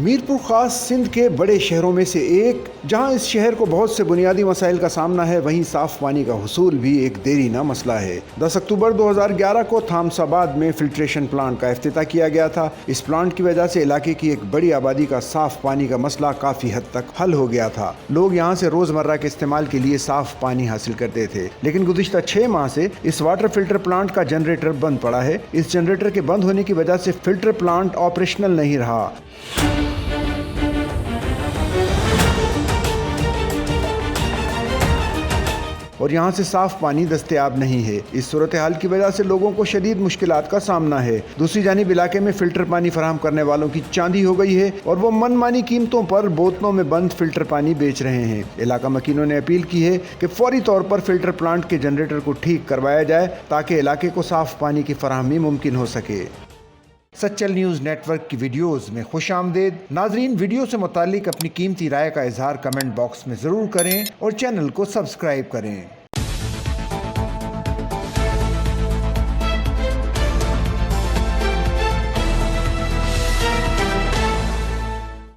میرپور خاص سندھ کے بڑے شہروں میں سے ایک، جہاں اس شہر کو بہت سے بنیادی مسائل کا سامنا ہے، وہیں صاف پانی کا حصول بھی ایک دیرینہ مسئلہ ہے۔ 10 اکتوبر 2011 کو تھامس آباد میں فلٹریشن پلانٹ کا افتتاح کیا گیا تھا۔ اس پلانٹ کی وجہ سے علاقے کی ایک بڑی آبادی کا صاف پانی کا مسئلہ کافی حد تک حل ہو گیا تھا۔ لوگ یہاں سے روزمرہ کے استعمال کے لیے صاف پانی حاصل کرتے تھے، لیکن گزشتہ 6 ماہ سے اس واٹر فلٹر پلانٹ کا جنریٹر بند پڑا ہے۔ اس جنریٹر کے بند ہونے کی وجہ سے فلٹر پلانٹ آپریشنل نہیں رہا۔ اور یہاں سے صاف پانی دستیاب نہیں ہے۔ اس صورتحال کی وجہ سے لوگوں کو شدید مشکلات کا سامنا ہے۔ دوسری جانب علاقے میں فلٹر پانی فراہم کرنے والوں کی چاندی ہو گئی ہے اور وہ من مانی قیمتوں پر بوتلوں میں بند فلٹر پانی بیچ رہے ہیں۔ علاقہ مکینوں نے اپیل کی ہے کہ فوری طور پر فلٹر پلانٹ کے جنریٹر کو ٹھیک کروایا جائے تاکہ علاقے کو صاف پانی کی فراہمی ممکن ہو سکے۔ سچل نیوز نیٹ ورک کی ویڈیوز میں خوش آمدید۔ ناظرین، ویڈیو سے متعلق اپنی قیمتی رائے کا اظہار کمنٹ باکس میں ضرور کریں اور چینل کو سبسکرائب کریں۔